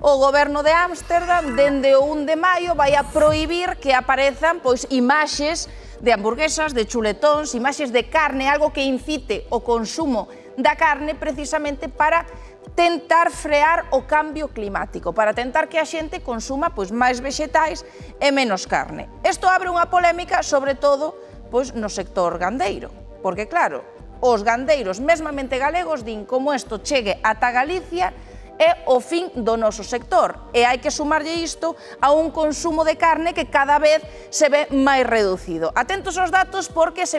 O goberno de Ámsterdam, dende o 1 de maio, vai a prohibir que aparezan imaxes de hamburguesas, de chuletóns, imaxes de carne, algo que incite o consumo da carne precisamente para tentar frear o cambio climático, para tentar que a xente consuma máis vexetais e menos carne. Isto abre unha polémica, sobre todo, no sector gandeiro, porque claro, os gandeiros, mesmamente galegos, din como isto chegue ata Galicia é o fin do noso sector e hai que sumarlle isto a un consumo de carne que cada vez se ve máis reducido. Atentos aos datos porque se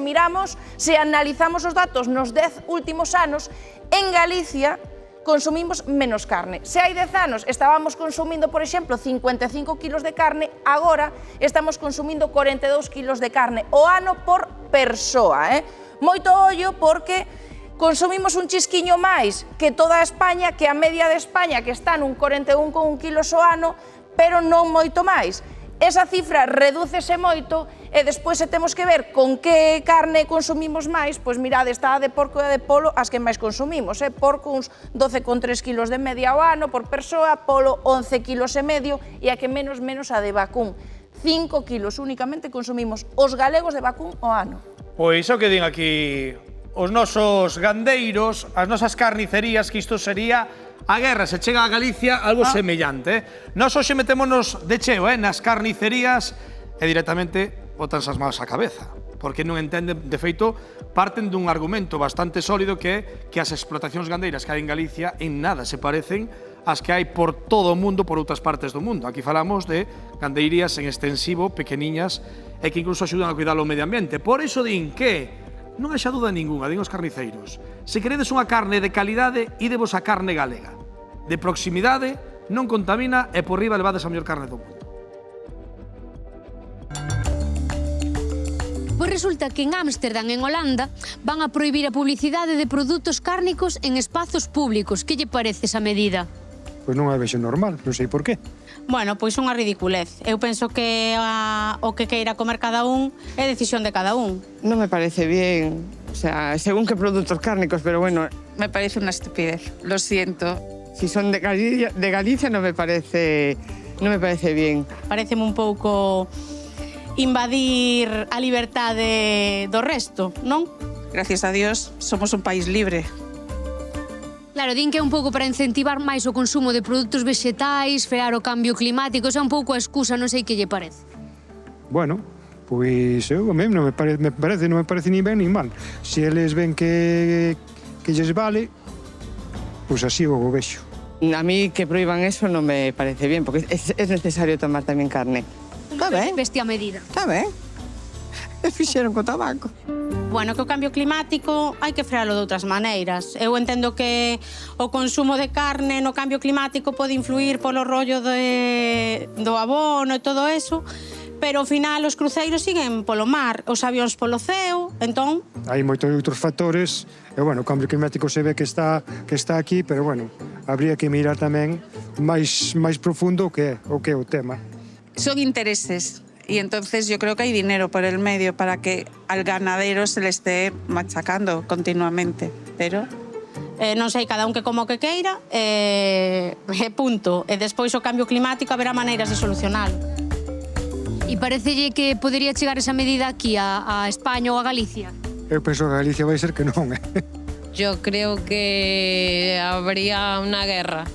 analizamos os datos nos 10 últimos anos, en Galicia consumimos menos carne. Se hai 10 anos estábamos consumindo, por exemplo, 55 kilos de carne, agora estamos consumindo 42 kilos de carne o ano por persoa. Moito ollo porque consumimos un chisquiño máis que toda España, que a media de España, que está nun 41,1 kilos o ano, pero non moito máis. Esa cifra redúcese moito e despois se temos que ver con que carne consumimos máis, pois mirade, está a de porco e a de polo as que máis consumimos. Porco uns 12,3 kilos de media ao ano por persoa, polo 11 kilos e medio e a que menos a de vacún. 5 kilos únicamente consumimos os galegos de vacún ao ano. Pois o que din aquí os nosos gandeiros, as nosas carnicerías, que isto sería a guerra, se chega a Galicia algo semellante. Nós hoxe metémonos de cheo nas carnicerías e directamente botanse as mãos á cabeza, porque non entenden, de feito, parten dun argumento bastante sólido que é que as explotacións gandeiras que hai en Galicia en nada se parecen ás que hai por todo o mundo, por outras partes do mundo. Aquí falamos de gandeirías en extensivo, pequeniñas, e que incluso axudan a cuidar o medio ambiente. Por iso din que non haxa dúda ninguna, din os carniceiros. Se queredes unha carne de calidade, idevos a carne galega. De proximidade, non contamina e por riba levades a mellor carne do mundo. Pois resulta que en Ámsterdam, en Holanda, van a prohibir a publicidade de produtos cárnicos en espazos públicos. Que lle parece esa medida? Pois non a vexo normal, non sei por qué. Bueno, pois unha ridiculez. Eu penso que o que queira comer cada un é decisión de cada un. Non me parece bien, o sea, según que produtos cárnicos, pero bueno, Me parece una estupidez, lo siento. si son de Galicia non me parece bien. Pareceme un pouco invadir a liberdade do resto, non? Gracias a Dios somos un país libre. Claro, din que é un pouco para incentivar máis o consumo de produtos vexetais, frear o cambio climático, esa é un pouco a excusa, non sei que lle parece. Bueno, pois eu a mí non me parece nin ben nin mal. Se eles ven que lles vale, pois así o vexo. A mí que prohíban eso non me parece bien, porque es necesario tomar tamén carne. Está ben, Bestia medida. está ben. E fixeron co tabaco. Bueno, que o cambio climático hai que frealo de outras maneiras. Eu entendo que o consumo de carne no cambio climático pode influir polo rollo do abono e todo eso, pero ao final os cruceiros siguen polo mar, os avións polo ceo, entón... Hai moitos outros factores, e bueno, o cambio climático se ve que está aquí, pero bueno, habría que mirar tamén máis profundo o que é o tema. Son intereses y entonces yo creo que hay dinero por el medio para que al ganadero se le esté machacando continuamente, pero... non sei, cada un que como que queira, punto. E despois o cambio climático haberá maneiras de solucionalo. E parecelle que podería chegar esa medida aquí a España ou a Galicia? Eu penso que a Galicia vai ser que non, Yo creo que habría una guerra.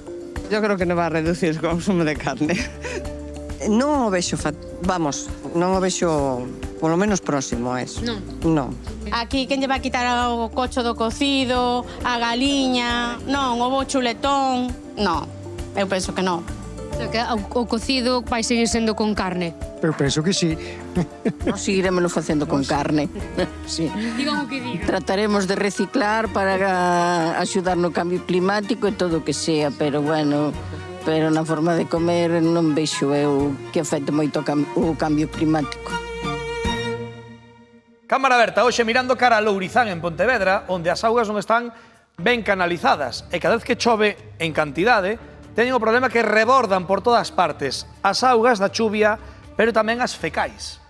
Yo creo que non va a reducir o consumo de carne. Non o vexo, non o vexo polo menos próximo a eso. Non. Non. Aquí quen lle vai quitar o cocho do cocido, a galiña, non, o bo chuletón, non, eu penso que non. O sea, que o cocido vai seguir sendo con carne. Eu penso que sí. Non seguiremoslo facendo con carne. Sí. Digan o que digan. Trataremos de reciclar para axudar no cambio climático e todo o que sea, pero bueno, pero na forma de comer non vexo eu que afecte moito o cambio climático. Cámara aberta, hoxe mirando cara a Lourizán en Pontevedra, onde as augas non están ben canalizadas e cada vez que chove en cantidade, teñen o problema que rebordan por todas partes as augas da chuvia, pero tamén as fecais.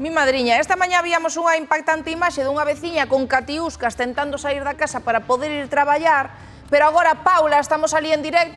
Mi madriña, esta mañá víamos unha impactante imaxe dunha veciña con catiuscas tentando sair da casa para poder ir traballar, pero agora, Paula, estamos ali en directo.